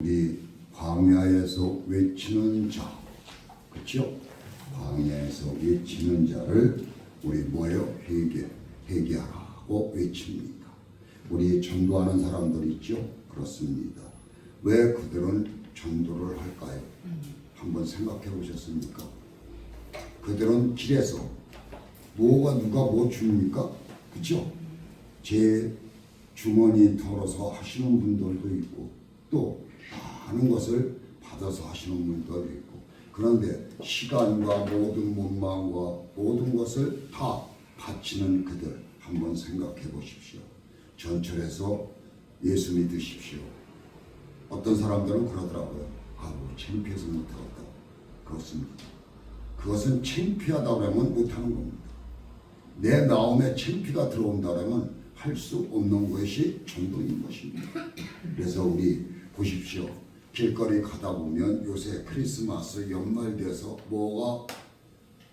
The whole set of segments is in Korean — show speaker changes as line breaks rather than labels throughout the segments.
우리 광야에서 외치는 자, 그렇죠? 광야에서 외치는 자를 우리 뭐예요? 회개하라고 외칩니다. 우리 전도하는 사람들 있죠? 그렇습니다. 왜 그들은 전도를 할까요? 한번 생각해 보셨습니까? 그들은 길에서 누가 뭐 줍니까? 그렇죠? 제 주머니 털어서 하시는 분들도 있고 또 많은 것을 받아서 하시는 분들도 있고, 그런데 시간과 모든 몸마음과 모든 것을 다 바치는 그들 한번 생각해 보십시오. 전철에서 예수 믿으십시오. 어떤 사람들은 그러더라고요. 아우 창피해서 못하겠다. 그렇습니다. 그것은 창피하다고 하면 못하는 겁니다. 내 마음에 창피가 들어온다면 할 수 없는 것이 전도인 것입니다. 그래서 우리 보십시오. 길거리 가다 보면 요새 크리스마스 연말 돼서 뭐가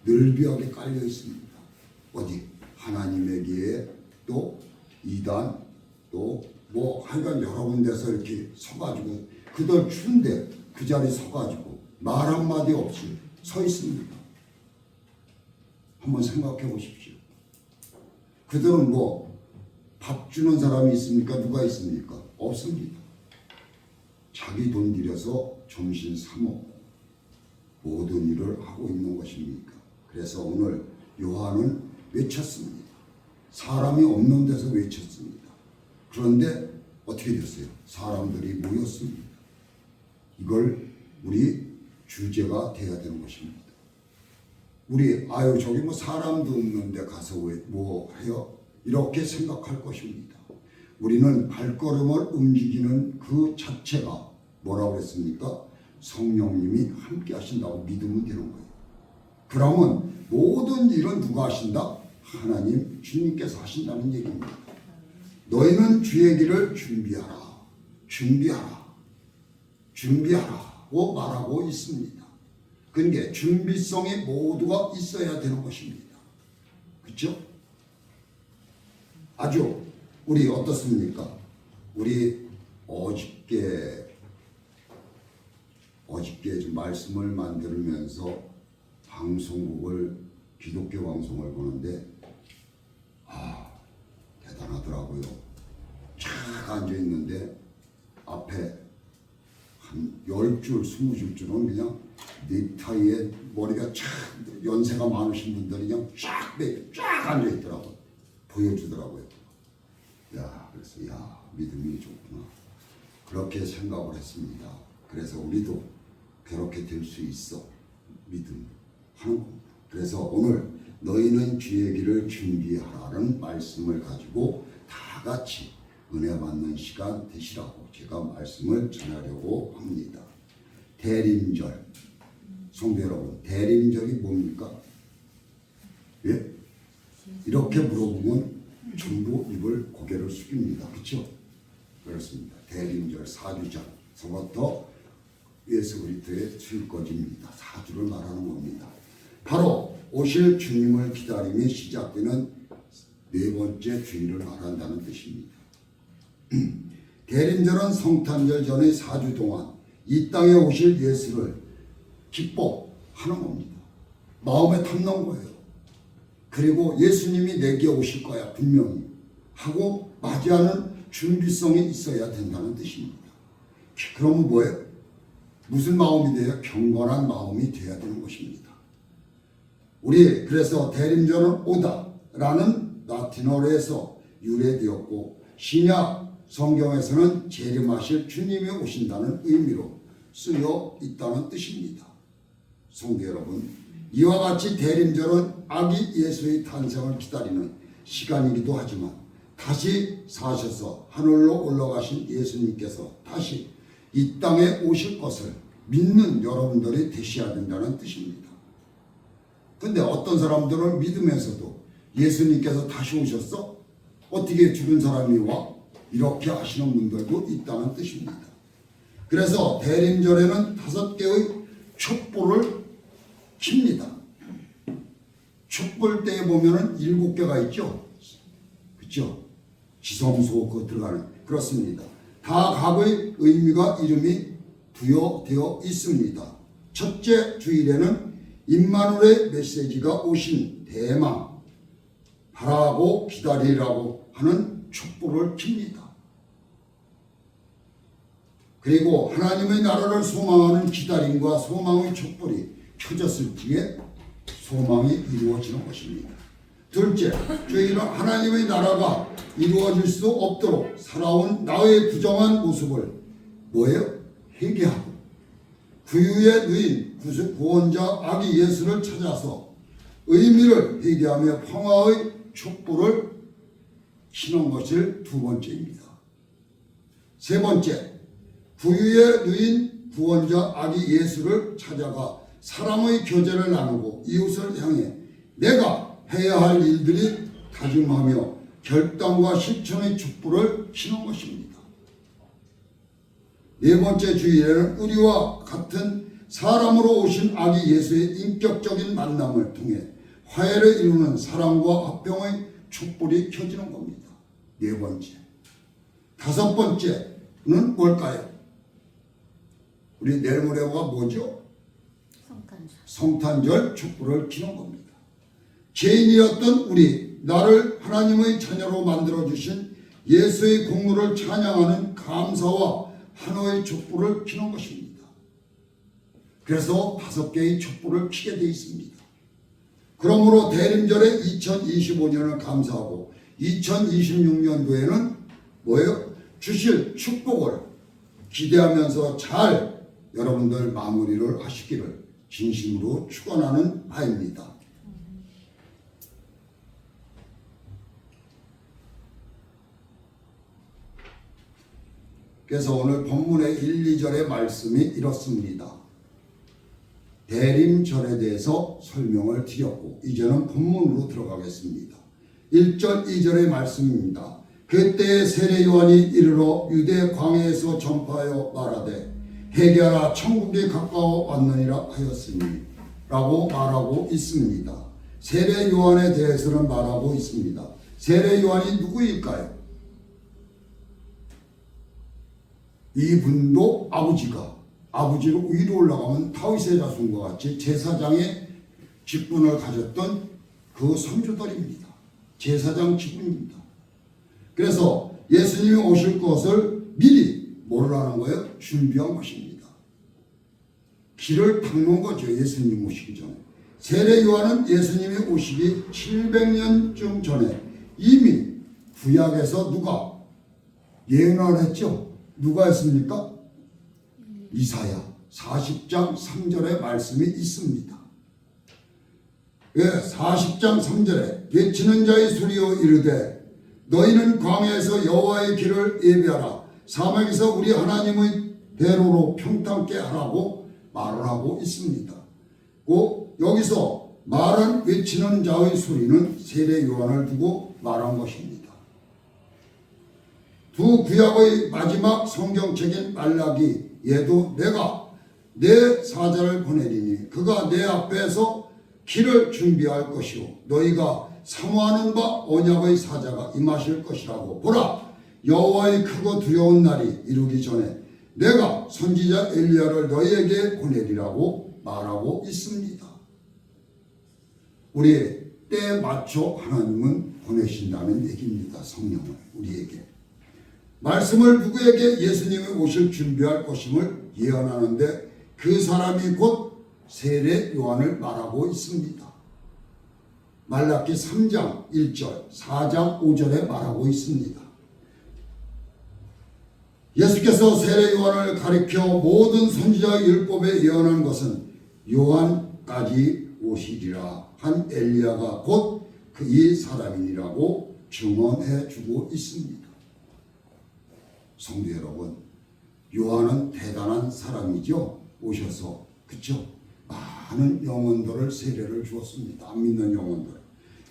늘비하게 깔려 있습니다. 어디 하나님에게 또 이단 또 뭐 하여간 여러 군데서 이렇게 서가지고 그들 추운데 그 자리 서가지고 말 한마디 없이 서 있습니다. 한번 생각해 보십시오. 그들은 뭐 밥 주는 사람이 있습니까? 누가 있습니까? 없습니다. 자기 돈 들여서 정신 사먹고 모든 일을 하고 있는 것입니까? 그래서 오늘 요한은 외쳤습니다. 사람이 없는 데서 외쳤습니다. 그런데 어떻게 됐어요? 사람들이 모였습니다. 이걸 우리 주제가 돼야 되는 것입니다. 우리 저기 뭐 사람도 없는데 가서 뭐 해요? 이렇게 생각할 것입니다. 우리는 발걸음을 움직이는 그 자체가 뭐라고 했습니까? 성령님이 함께 하신다고 믿으면 되는 거예요. 그러면 모든 일은 누가 하신다? 하나님 주님께서 하신다는 얘기입니다. 너희는 주의 길을 준비하라고 말하고 있습니다. 그러니까 준비성이 모두가 있어야 되는 것입니다. 그렇죠? 아주 우리 어떻습니까? 우리 어저께 좀 말씀을 만들면서 기독교 방송을 보는데 대단하더라고요. 쫙 앉아있는데 앞에 한 10줄, 20줄은 그냥 넥타이에 머리가 쫙 연세가 많으신 분들이 그냥 쫙 앉아있더라고요. 보여주더라고요. 그래서 믿음이 좋구나. 그렇게 생각을 했습니다. 그래서 우리도 그렇게 될 수 있어. 믿음 하는 겁니다. 그래서 오늘 너희는 주의 길을 준비하라는 말씀을 가지고 다 같이 은혜 받는 시간 되시라고 제가 말씀을 전하려고 합니다. 대림절. 성도 여러분, 대림절이 뭡니까? 예? 이렇게 물어보면 전부 고개를 숙입니다. 그렇죠? 그렇습니다. 대림절 4주전서부터 예수 그리스도의 출거지입니다. 4주를 말하는 겁니다. 바로 오실 주님을 기다림이 시작되는 네 번째 주일을 말한다는 뜻입니다. 대림절은 성탄절 전의 4주 동안 이 땅에 오실 예수를 기뻐하는 겁니다. 마음에 담는 거예요. 그리고 예수님이 내게 오실 거야 분명히 하고 맞이하는 준비성이 있어야 된다는 뜻입니다. 그러면 뭐예요? 무슨 마음이 돼요? 경건한 마음이 돼야 되는 것입니다. 우리 그래서 대림절은 오다라는 라틴어에서 유래되었고 신약 성경에서는 재림하실 주님이 오신다는 의미로 쓰여 있다는 뜻입니다. 성도 여러분, 이와 같이 대림절은 아기 예수의 탄생을 기다리는 시간이기도 하지만 다시 사셔서 하늘로 올라가신 예수님께서 다시 이 땅에 오실 것을 믿는 여러분들이 되셔야 된다는 뜻입니다. 근데 어떤 사람들은 믿으면서도 예수님께서 다시 오셨어? 어떻게 죽은 사람이 와? 이렇게 하시는 분들도 있다는 뜻입니다. 그래서 대림절에는 5개의 촛불을 킵니다. 촛불대에 보면은 7개가 있죠. 그렇죠? 지성소 들어가는 그렇습니다. 다 각의 의미가 이름이 부여되어 있습니다. 첫째 주일에는 임마누엘의 메시지가 오신 대망, 바라고 기다리라고 하는 촛불을 켭니다. 그리고 하나님의 나라를 소망하는 기다림과 소망의 촛불이 켜졌을 때에 소망이 이루어지는 것입니다. 둘째, 저희는 하나님의 나라가 이루어질 수 없도록 살아온 나의 부정한 모습을 뭐예요? 회개하고 구유의 누인 구원자 아기 예수를 찾아서 의미를 회개하며 평화의 촛불을 켜는 것을 두 번째입니다. 세 번째, 구유의 누인 구원자 아기 예수를 찾아가 사랑의 교제를 나누고 이웃을 향해 내가 해야 할 일들이 다짐하며 결단과 실천의 촛불을 켜는 것입니다. 네 번째 주일에는 우리와 같은 사람으로 오신 아기 예수의 인격적인 만남을 통해 화해를 이루는 사랑과 화평의 촛불이 켜지는 겁니다. 네 번째. 다섯 번째는 뭘까요? 우리 내일 모레가 뭐죠? 성탄절 촛불을 켜는 겁니다. 죄인이었던 우리, 나를 하나님의 자녀로 만들어주신 예수의 공로를 찬양하는 감사와 환호의 촛불을 켜는 것입니다. 그래서 5개의 촛불을 켜게 되어 있습니다. 그러므로 대림절에 2025년을 감사하고 2026년도에는 뭐예요? 주실 축복을 기대하면서 잘 여러분들 마무리를 하시기를 진심으로 축원하는 바입니다. 그래서 오늘 본문의 1, 2절의 말씀이 이렇습니다. 대림절에 대해서 설명을 드렸고 이제는 본문으로 들어가겠습니다. 1절, 2절의 말씀입니다. 그때 세례 요한이 이르러 유대 광야에서 전파하여 말하되 회개하라 천국이 가까워 왔느니라 하였으니 라고 말하고 있습니다. 세례 요한에 대해서는 말하고 있습니다. 세례 요한이 누구일까요? 이분도 아버지로 위로 올라가면 다윗의 자손과 같이 제사장의 직분을 가졌던 그 선조들입니다. 제사장 직분입니다. 그래서 예수님이 오실 것을 미리 뭐를 하는 거예요? 준비한 것입니다. 길을 닦는 거죠. 예수님 오시기 전에. 세례 요한은 예수님이 오시기 700년쯤 전에 이미 구약에서 누가 예언을 했죠? 누가 했습니까? 이사야 40장 3절의 말씀이 있습니다. 왜? 40장 3절에 외치는 자의 소리여 이르되 너희는 광야에서 여호와의 길을 예비하라 사막에서 우리 하나님의 대로로 평탄케 하라고 말을 하고 있습니다. 여기서 말한 외치는 자의 소리는 세례 요한을 두고 말한 것입니다. 두 구약의 마지막 성경책인 말라기 얘도 내가 내 사자를 보내리니 그가 내 앞에서 길을 준비할 것이요 너희가 사모하는 바 언약의 사자가 임하실 것이라고 보라 여호와의 크고 두려운 날이 이루기 전에 내가 선지자 엘리야를 너희에게 보내리라고 말하고 있습니다. 우리 때에 맞춰 하나님은 보내신다는 얘기입니다. 성령을 우리에게. 말씀을 누구에게 예수님이 오실 준비할 것임을 예언하는데 그 사람이 곧 세례 요한을 말하고 있습니다. 말라기 3장 1절 4장 5절에 말하고 있습니다. 예수께서 세례 요한을 가리켜 모든 선지자의 율법에 예언한 것은 요한까지 오시리라 한 엘리야가 곧 이 사람이라고 증언해 주고 있습니다. 성도 여러분, 요한은 대단한 사람이죠. 오셔서 그렇죠? 많은 영혼들을 세례를 주었습니다. 안 믿는 영혼들.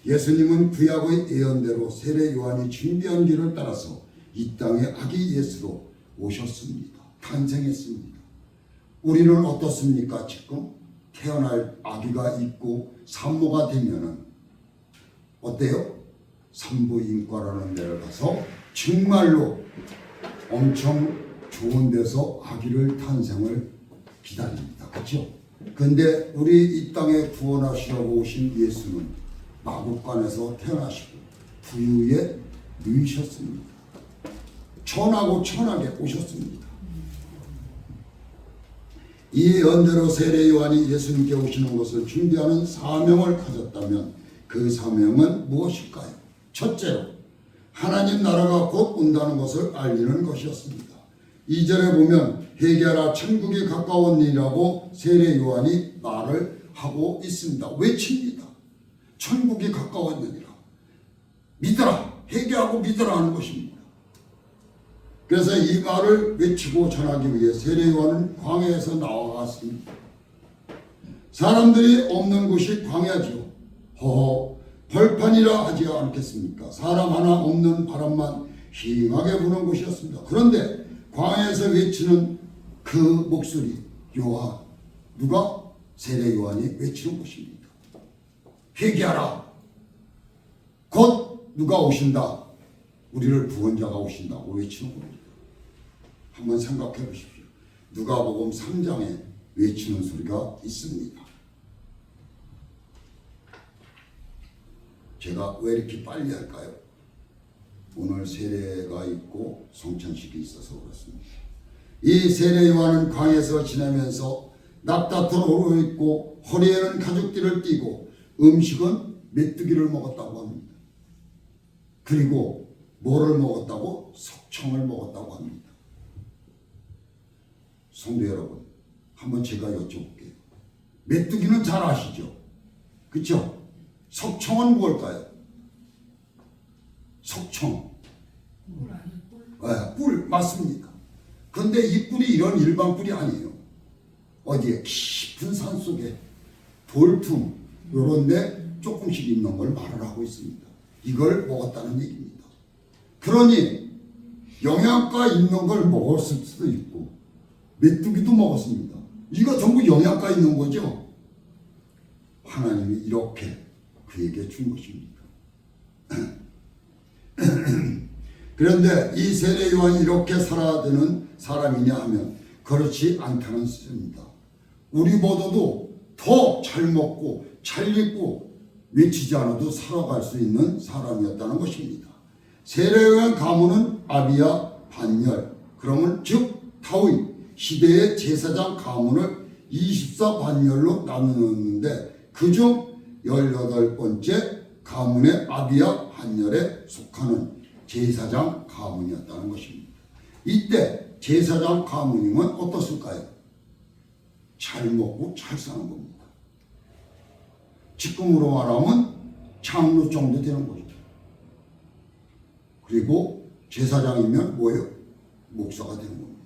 예수님은 구약의 예언대로 세례 요한이 준비한 길을 따라서 이 땅에 아기 예수로 오셨습니다. 탄생했습니다. 우리는 어떻습니까? 지금 태어날 아기가 있고 산모가 되면은 어때요? 산부인과라는 데를 가서 정말로 엄청 좋은 데서 아기를 탄생을 기다립니다. 그렇죠? 근데 우리 이 땅에 구원하시려고 오신 예수는 마국간에서 태어나시고 부유에 누이셨습니다. 천하고 천하게 오셨습니다. 이 연대로 세례 요한이 예수님께 오시는 것을 준비하는 사명을 가졌다면 그 사명은 무엇일까요? 첫째로 하나님 나라가 곧 온다는 것을 알리는 것이었습니다. 2절에 보면 회개하라 천국이 가까웠니라고 세례 요한이 말을 하고 있습니다. 외칩니다. 천국이 가까웠느니라. 믿어라. 회개하고 믿어라 하는 것입니다. 그래서 이 말을 외치고 전하기 위해 세례 요한은 광야에서 나와갔습니다. 사람들이 없는 곳이 광야죠. 허허 벌판이라 하지 않겠습니까? 사람 하나 없는 바람만 휘잉하게 부는 곳이었습니다. 그런데 광야에서 외치는 그 목소리 요한, 누가? 세례 요한이 외치는 것입니다. 회개하라. 곧 누가 오신다. 우리를 구원자가 오신다고 외치는 겁니다. 한번 생각해 보십시오. 누가복음 3장에 외치는 소리가 있습니다. 제가 왜 이렇게 빨리 할까요? 오늘 세례가 있고 성찬식이 있어서 그렇습니다. 이 세례 요한은 광야에서 지내면서 납다털 옷을 입고 허리에는 가죽띠를 띠고 음식은 메뚜기를 먹었다고 합니다. 그리고 뭐를 먹었다고? 석청을 먹었다고 합니다. 성도 여러분, 한번 제가 여쭤볼게요. 메뚜기는 잘 아시죠? 그렇죠? 석청은 뭘까요? 석청. 뿔 맞습니다. 근데 이 뿔이 이런 일반 뿔이 아니에요. 어디에 깊은 산 속에 돌틈 요런 데 조금씩 있는 걸 말을 하고 있습니다. 이걸 먹었다는 얘기입니다. 그러니 영양가 있는 걸 먹었을 수도 있고 메뚜기도 먹었습니다. 이거 전부 영양가 있는 거죠. 하나님이 이렇게 그에게 준 것입니다. 그런데 이 세례 요한이 이렇게 살아야 되는 사람이냐 하면 그렇지 않다는 뜻입니다. 우리 모두도 더 잘 먹고 잘 입고 외치지 않아도 살아갈 수 있는 사람이었다는 것입니다. 세례 요한 가문은 아비야 반열, 그러면 즉 다윗 시대의 제사장 가문을 24반열로 나누었는데 그중 18번째 가문의 아비야 반열에 속하는 제사장 가문이었다는 것입니다. 이때 제사장 가문이면 어떻을까요? 잘 먹고 잘 사는 겁니다. 지금으로 말하면 장로 정도 되는 거죠. 그리고 제사장이면 뭐예요? 목사가 되는 겁니다.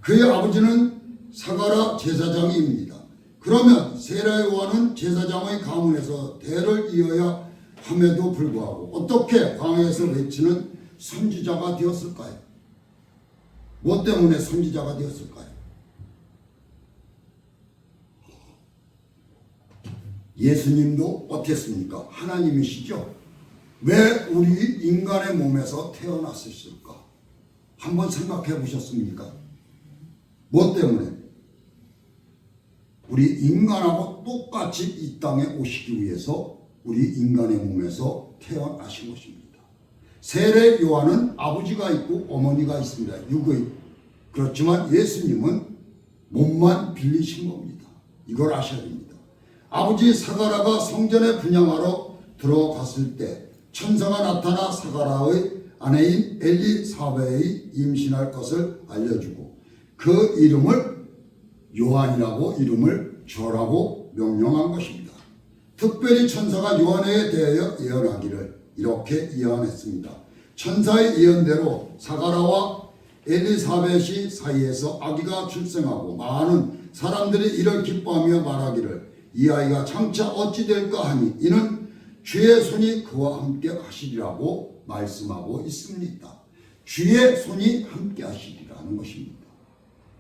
그의 아버지는 사가랴 제사장입니다. 그러면 세례 요한은 제사장의 가문에서 대를 이어야 함에도 불구하고 어떻게 광야에서 외치는 선지자가 되었을까요? 뭐 때문에 선지자가 되었을까요? 예수님도 어땠습니까? 하나님이시죠? 왜 우리 인간의 몸에서 태어났을까? 한번 생각해 보셨습니까? 뭐 때문에? 우리 인간하고 똑같이 이 땅에 오시기 위해서 우리 인간의 몸에서 태어나신 것입니다. 세례 요한은 아버지가 있고 어머니가 있습니다. 육의. 그렇지만 예수님은 몸만 빌리신 겁니다. 이걸 아셔야 됩니다. 아버지 사가랴가 성전에 분향하러 들어갔을 때 천사가 나타나 사가랴의 아내인 엘리사벳이 임신할 것을 알려주고 그 이름을 요한이라고 이름을 줘라고 명령한 것입니다. 특별히 천사가 요한에 대하여 예언하기를 이렇게 예언했습니다. 천사의 예언대로 사가랴와 엘리사벳이 사이에서 아기가 출생하고 많은 사람들이 이를 기뻐하며 말하기를 이 아이가 장차 어찌 될까 하니 이는 주의 손이 그와 함께 하시리라고 말씀하고 있습니다. 주의 손이 함께 하시리라는 것입니다.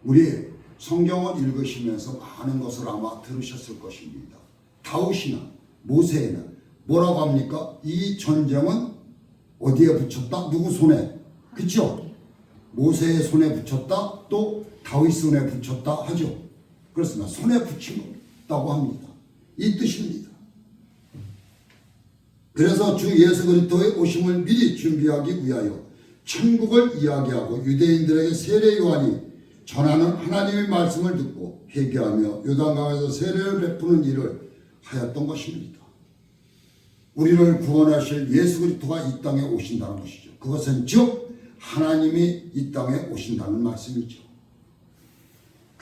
우리 성경을 읽으시면서 많은 것을 아마 들으셨을 것입니다. 다윗이나 모세나 뭐라고 합니까? 이 전쟁은 어디에 붙였다? 누구 손에? 그렇죠? 모세의 손에 붙였다, 또 다윗 손에 붙였다 하죠. 그렇습니다. 손에 붙인다고 합니다. 이 뜻입니다. 그래서 주 예수 그리스도의 오심을 미리 준비하기 위하여 천국을 이야기하고 유대인들에게 세례 요한이 전하는 하나님의 말씀을 듣고 회개하며 요단강에서 세례를 베푸는 일을 하였던 것입니다. 우리를 구원하실 예수 그리스도가 이 땅에 오신다는 것이죠. 그것은 즉 하나님이 이 땅에 오신다는 말씀이죠.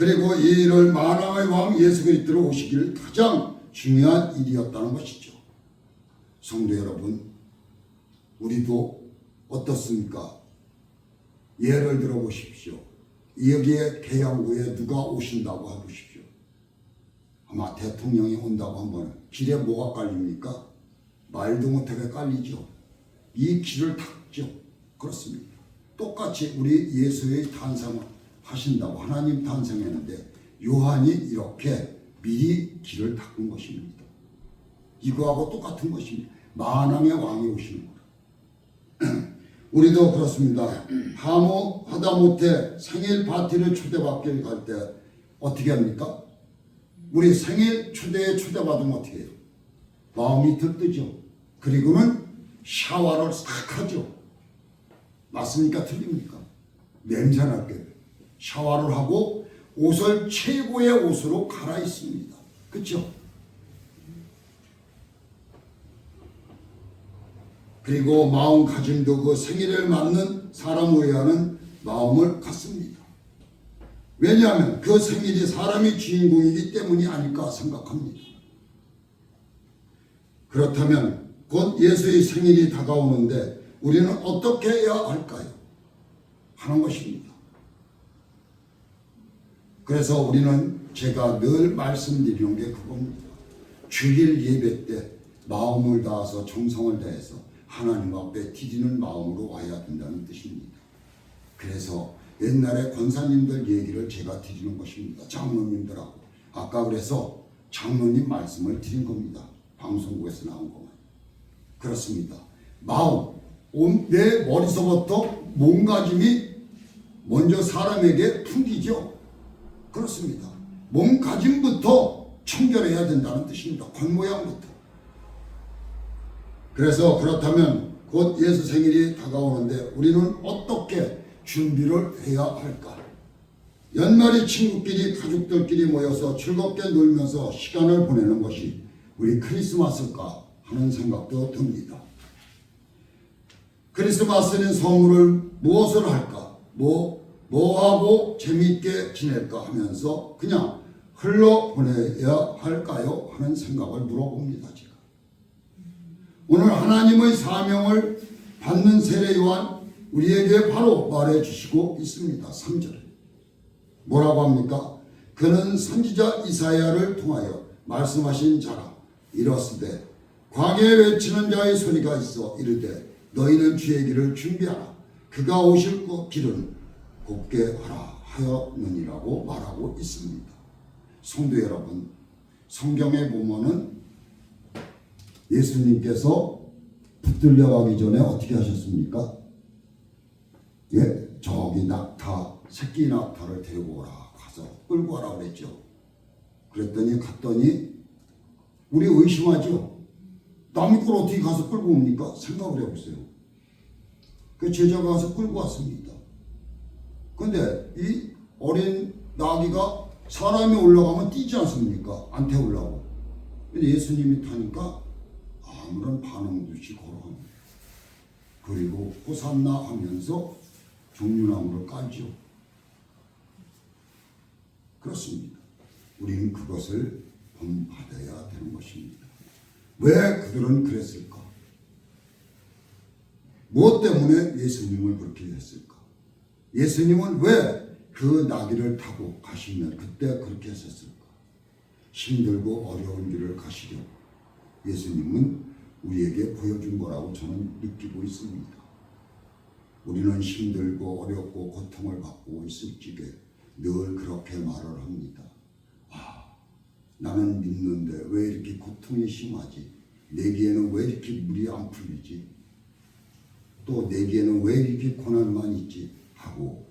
그리고 이 일을 만왕의 왕 예수 그리스도로 오시기를 가장 중요한 일이었다는 것이죠. 성도 여러분, 우리도 어떻습니까? 예를 들어 보십시오. 여기에 계양구에 누가 오신다고 해보십시오. 아마 대통령이 온다고 하면 길에 뭐가 깔립니까? 말도 못하게 깔리죠. 이 길을 닦죠. 그렇습니다. 똑같이 우리 예수의 탄생을 하신다고 하나님 탄생했는데 요한이 이렇게 미리 길을 닦은 것입니다. 이거하고 똑같은 것입니다. 만왕의 왕이 오시는 거예요. 우리도 그렇습니다. 하다못해 생일 파티를 초대받길 갈 때 어떻게 합니까? 우리 생일 초대에 초대받으면 어떻게 해요? 마음이 들뜨죠. 그리고는 샤워를 싹 하죠. 맞습니까? 틀립니까? 냄새나게 샤워를 하고 옷을 최고의 옷으로 갈아입습니다. 그렇죠? 그리고 마음가짐도 그 생일을 맞는 사람을 위하는 마음을 갖습니다. 왜냐하면 그 생일이 사람이 주인공이기 때문이 아닐까 생각합니다. 그렇다면 곧 예수의 생일이 다가오는데 우리는 어떻게 해야 할까요? 하는 것입니다. 그래서 우리는 제가 늘 말씀드리는 게 그겁니다. 주일 예배 때 마음을 다해서 정성을 다해서 하나님 앞에 드리는 마음으로 와야 된다는 뜻입니다. 그래서 옛날에 권사님들 얘기를 제가 드리는 것입니다. 장로님들하고. 아까 그래서 장로님 말씀을 드린 겁니다. 방송국에서 나온 것만. 그렇습니다. 마음, 내 머리서부터 몸가짐이 먼저 사람에게 풍기죠. 그렇습니다. 몸가짐부터 청결해야 된다는 뜻입니다. 겉모양부터. 그래서 그렇다면 곧 예수 생일이 다가오는데 우리는 어떻게 준비를 해야 할까? 연말에 친구끼리 가족들끼리 모여서 즐겁게 놀면서 시간을 보내는 것이 우리 크리스마스일까 하는 생각도 듭니다. 크리스마스는 선물을 무엇을 할까? 뭐하고 재미있게 지낼까 하면서 그냥 흘러보내야 할까요? 하는 생각을 물어봅니다. 제가. 오늘 하나님의 사명을 받는 세례 요한 우리에게 바로 말해주시고 있습니다. 3절에 뭐라고 합니까? 그는 선지자 이사야를 통하여 말씀하신 자라. 이렇으되 광야에 외치는 자의 소리가 있어 이르되 너희는 주의 길을 준비하라. 그가 오실 길은 곱게 하라 하였느니라고 말하고 있습니다. 성도 여러분, 성경에 보면은 예수님께서 붙들려 가기 전에 어떻게 하셨습니까? 예, 저기 낙타, 새끼 낙타를 데리고 오라. 가서 끌고 와라 그랬죠. 그랬더니 갔더니 우리 의심하죠. 남의 걸 어떻게 가서 끌고 옵니까? 생각을 해보세요. 그 제자가 가서 끌고 왔습니다. 근데 이 어린 나귀가 사람이 올라가면 뛰지 않습니까? 안 태우려고. 근데 예수님이 타니까 아무런 반응도 없이 걸어갑니다. 그리고 호산나 하면서 종려나무를 깔죠. 그렇습니다. 우리는 그것을 본받아야 되는 것입니다. 왜 그들은 그랬을까? 무엇 때문에 예수님을 그렇게 했을까? 예수님은 왜 그 나귀를 타고 가시면 그때 그렇게 했었을까? 힘들고 어려운 길을 가시려고 예수님은 우리에게 보여준 거라고 저는 느끼고 있습니다. 우리는 힘들고 어렵고 고통을 받고 있을 적에 늘 그렇게 말을 합니다. 나는 믿는데 왜 이렇게 고통이 심하지? 내게는 왜 이렇게 물이 안 풀리지? 또 내게는 왜 이렇게 고난만 있지? 하고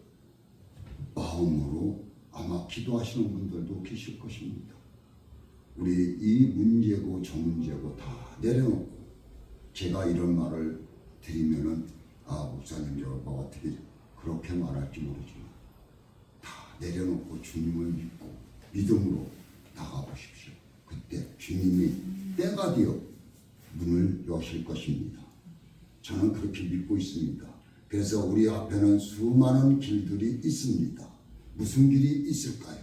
마음으로 아마 기도하시는 분들도 계실 것입니다. 우리 이 문제고 저 문제고 다 내려놓고 제가 이런 말을 드리면은 목사님 저가 어떻게 그렇게 말할지 모르지만 다 내려놓고 주님을 믿고 믿음으로 나가보십시오. 그때 주님이 때가 되어 문을 여실 것입니다. 저는 그렇게 믿고 있습니다. 그래서 우리 앞에는 수많은 길들이 있습니다. 무슨 길이 있을까요?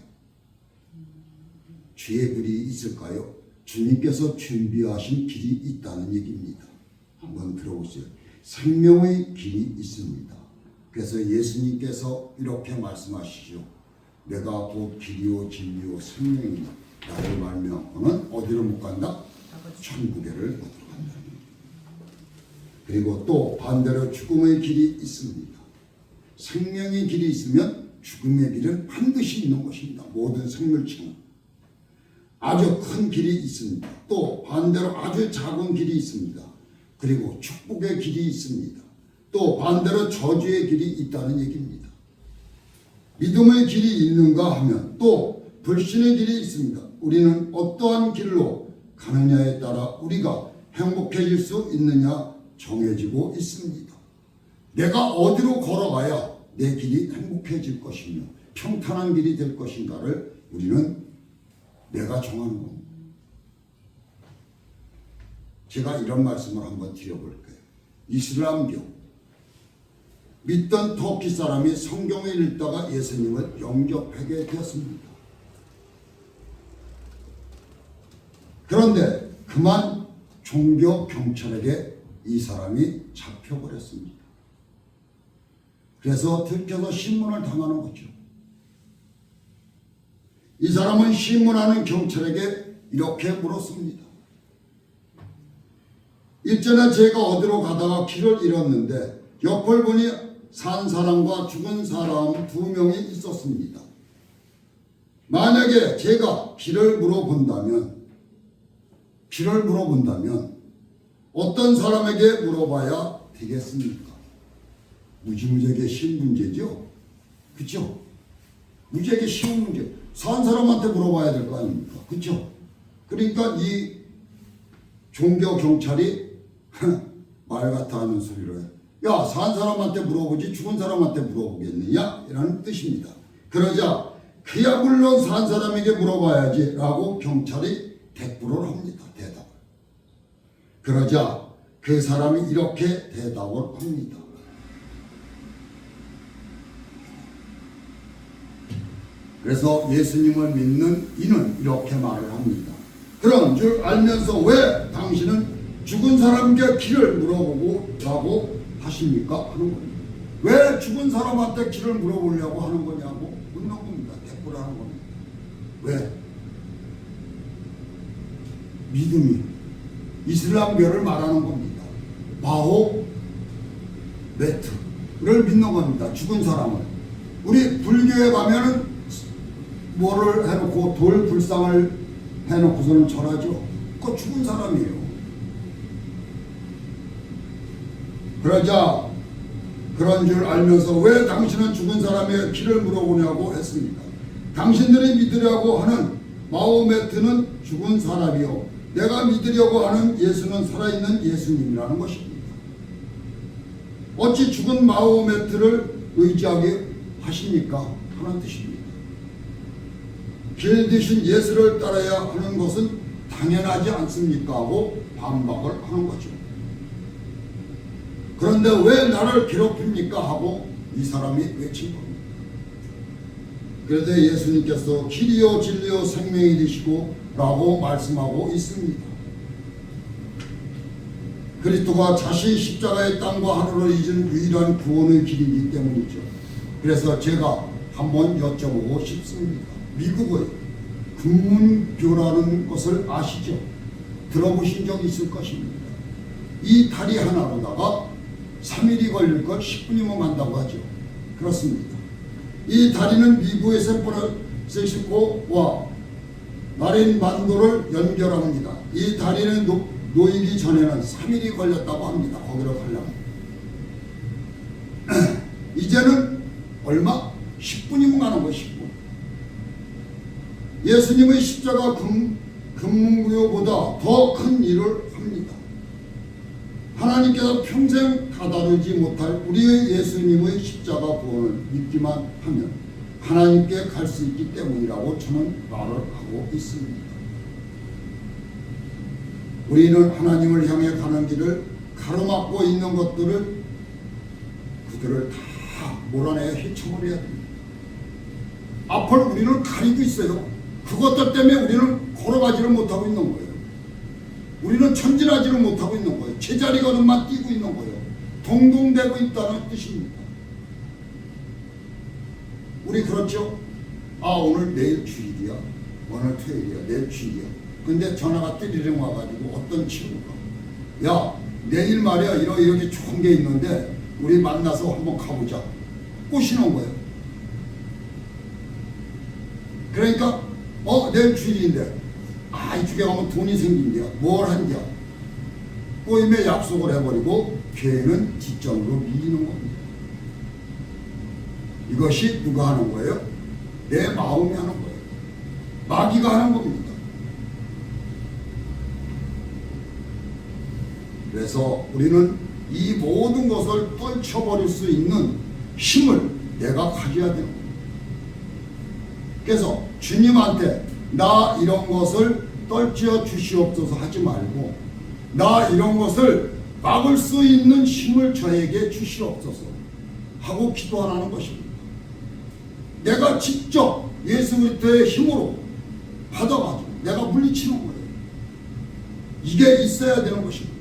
주의 길이 있을까요? 주님께서 준비하신 길이 있다는 얘기입니다. 한번 들어보세요. 생명의 길이 있습니다. 그래서 예수님께서 이렇게 말씀하시죠. 내가 곧 길이요 진리요 생명이니 나를 말미암고는 어디로 못 간다? 천국에를 못 들어간다. 그리고 또 반대로 죽음의 길이 있습니다. 생명의 길이 있으면 죽음의 길은 반드시 있는 것입니다. 모든 생물체는 아주 큰 길이 있습니다. 또 반대로 아주 작은 길이 있습니다. 그리고 축복의 길이 있습니다. 또 반대로 저주의 길이 있다는 얘기입니다. 믿음의 길이 있는가 하면 또 불신의 길이 있습니다. 우리는 어떠한 길로 가느냐에 따라 우리가 행복해질 수 있느냐 정해지고 있습니다. 내가 어디로 걸어가야 내 길이 행복해질 것이며 평탄한 길이 될 것인가를 우리는 내가 정하는 겁니다. 제가 이런 말씀을 한번 드려볼게요. 이슬람교 믿던 터키 사람이 성경을 읽다가 예수님을 영접하게 되었습니다. 그런데 그만 종교 경찰에게 이 사람이 잡혀버렸습니다. 그래서 들켜서 신문을 당하는 거죠. 이 사람은 신문하는 경찰에게 이렇게 물었습니다. 일전에 제가 어디로 가다가 길을 잃었는데 옆을 보니 산 사람과 죽은 사람 두 명이 있었습니다. 만약에 제가 길을 물어본다면 어떤 사람에게 물어봐야 되겠습니까? 무지무지하게 쉬운 문제죠? 그렇죠? 무지하게 쉬운 문제. 산 사람한테 물어봐야 될 거 아닙니까? 그렇죠? 그러니까 이 종교 경찰이 말 같아 하는 소리를 해. 야, 산 사람한테 물어보지 죽은 사람한테 물어보겠느냐? 이라는 뜻입니다. 그러자 그야 물론 산 사람에게 물어봐야지 라고 경찰이 대꾸를 합니다. 대답을. 그러자 그 사람이 이렇게 대답을 합니다. 그래서 예수님을 믿는 이는 이렇게 말을 합니다. 그런 줄 알면서 왜 당신은 죽은 사람에게 길을 물어보고 라고 하십니까? 하는 겁니다. 왜 죽은 사람한테 길을 물어보려고 하는 거냐고 묻는 겁니다. 대꾸를 하는 겁니다. 왜? 믿음이 이슬람교를 말하는 겁니다. 마호메트를 믿는 겁니다. 죽은 사람을. 우리 불교에 가면은 뭐를 해놓고 돌 불상을 해놓고서는 절하죠. 그거 죽은 사람이에요. 그러자 그런 줄 알면서 왜 당신은 죽은 사람의 길을 물어보냐고 했습니다. 당신들이 믿으려고 하는 마호메트는 죽은 사람이요 내가 믿으려고 하는 예수는 살아있는 예수님이라는 것입니다. 어찌 죽은 마호메트를 의지하게 하십니까? 하는 뜻입니다. 길 대신 예수를 따라야 하는 것은 당연하지 않습니까? 하고 반박을 하는 거죠. 그런데 왜 나를 괴롭힙니까? 하고 이 사람이 외친 겁니다. 그래서 예수님께서 길이요 진리요 생명이 되시고 라고 말씀하고 있습니다. 그리스도가 자신 십자가의 땅과 하늘을 잊은 유일한 구원의 길이기 때문이죠. 그래서 제가 한번 여쭤보고 싶습니다. 미국의 금문교라는 것을 아시죠? 들어보신 적 있을 것입니다. 이 다리 하나로다가 3일이 걸릴 것 10분이면 간다고 하죠. 그렇습니다. 이 다리는 미국의 샌프란시스코와 마린 만도를 연결합니다. 이 다리는 놓이기 전에는 3일이 걸렸다고 합니다. 거기로 가려면. 이제는 얼마? 10분이면 가는 거예요. 10분. 예수님의 십자가 금문부여보다 더 큰 일을 합니다. 하나님께서 평생 다다르지 못할 우리의 예수님의 십자가 구원을 믿기만 하면 하나님께 갈 수 있기 때문이라고 저는 말을 하고 있습니다. 우리는 하나님을 향해 가는 길을 가로막고 있는 것들을 그들을 다 몰아내야 헤쳐버려야 됩니다. 앞을 우리는 가리고 있어요. 그것들 때문에 우리는 걸어가지를 못하고 있는 거예요. 우리는 전진하지를 못하고 있는 거예요. 제자리 걸음만 뛰고 있는 거예요. 동동대고 있다는 뜻입니다. 우리 그렇죠? 오늘 내일 주일이야. 오늘 토요일이야. 내일 주일이야. 근데 전화가 띠리링 와가지고 어떤 친구가 야 내일 말이야 이렇게 좋은 게 있는데 우리 만나서 한번 가보자. 꼬시는 거예요. 그러니까 내일 주일인데 이쪽에 가면 돈이 생긴대요. 뭘 한대요. 꼬임에 약속을 해버리고 교회는 뒷전으로 밀리는 겁니다. 이것이 누가 하는 거예요? 내 마음이 하는 거예요. 마귀가 하는 겁니다. 그래서 우리는 이 모든 것을 떨쳐버릴 수 있는 힘을 내가 가져야 되는 겁니다. 그래서 주님한테 나 이런 것을 떨쳐 주시옵소서 하지 말고 나 이런 것을 막을 수 있는 힘을 저에게 주시옵소서 하고 기도하라는 것입니다. 내가 직접 예수 그리스도의 힘으로 받아가지고 내가 물리치는 거예요. 이게 있어야 되는 것입니다.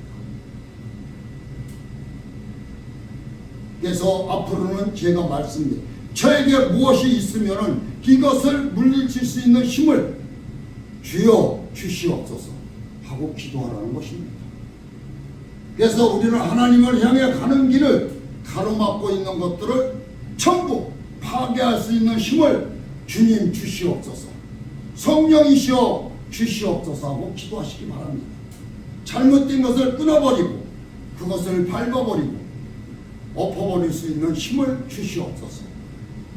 그래서 앞으로는 제가 말씀드립니다. 저에게 무엇이 있으면은 이것을 물리칠 수 있는 힘을 주여 주시옵소서 하고 기도하라는 것입니다. 그래서 우리는 하나님을 향해 가는 길을 가로막고 있는 것들을 전부 파괴할 수 있는 힘을 주님 주시옵소서, 성령이시여 주시옵소서 하고 기도하시기 바랍니다. 잘못된 것을 끊어버리고 그것을 밟아버리고 엎어버릴 수 있는 힘을 주시옵소서.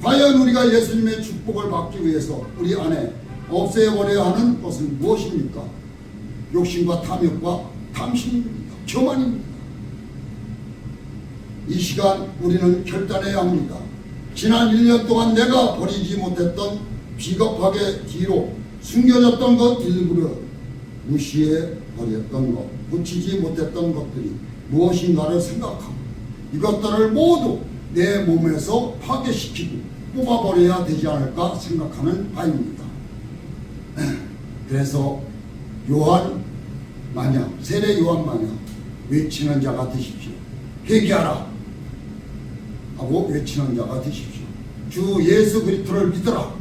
과연 우리가 예수님의 축복을 받기 위해서 우리 안에 없애버려야 하는 것은 무엇입니까? 욕심과 탐욕과 탐심입니다. 교만입니다. 이 시간 우리는 결단해야 합니다. 지난 1년 동안 내가 버리지 못했던 비겁하게 뒤로 숨겨졌던 것 일부러 무시해 버렸던 것, 붙이지 못했던 것들이 무엇인가를 생각하고 이것들을 모두 내 몸에서 파괴시키고 뽑아버려야 되지 않을까 생각하는 바입니다. 그래서 요한 마냥, 세례 요한 마냥 외치는 자가 되십시오. 회개하라 하고 외치는 자가 되십시오. 주 예수 그리스도를 믿어라.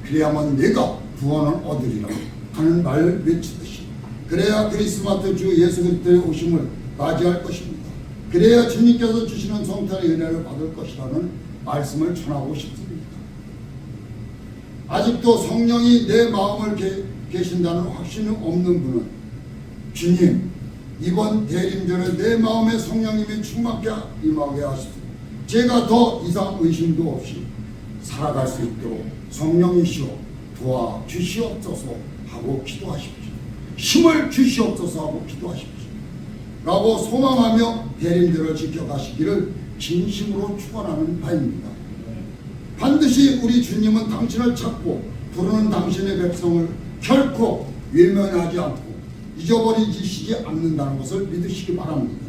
그래야만 내가 구원을 얻으리라 하는 말을 외치듯이 그래야 크리스마스 주 예수 그리스도의 오심을 맞이할 것입니다. 그래야 주님께서 주시는 성탄의 은혜를 받을 것이라는 말씀을 전하고 싶습니다. 아직도 성령이 내 마음을 계신다는 확신이 없는 분은 주님 이번 대림절에 내 마음에 성령님이 충만하게 임하게 하시고 제가 더 이상 의심도 없이 살아갈 수 있도록 성령이시여 도와주시옵소서 하고 기도하십시오. 힘을 주시옵소서 하고 기도하십시오. 라고 소망하며 대림절을 지켜가시기를 진심으로 축원하는 바입니다. 반드시 우리 주님은 당신을 찾고 부르는 당신의 백성을 결코 외면하지 않고 잊어버리시지 않는다는 것을 믿으시기 바랍니다.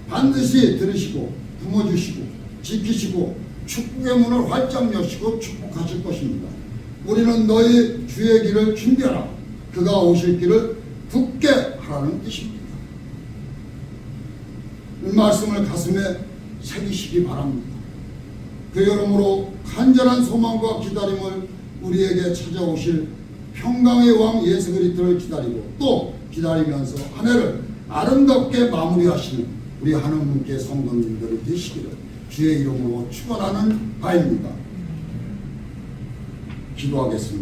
반드시 들으시고 품어주시고 지키시고 축복의 문을 활짝 여시고 축복하실 것입니다. 우리는 너희 주의 길을 준비하라. 그가 오실 길을 굳게 하라는 뜻입니다. 이 말씀을 가슴에 새기시기 바랍니다. 그 여러모로 간절한 소망과 기다림을 우리에게 찾아오실 평강의 왕 예수 그리스도를 기다리고 또 기다리면서 한 해를 아름답게 마무리하시는 우리 하나님께 성도님들이 되시기를 주의 이름으로 축원하는 바입니다. 기도하겠습니다.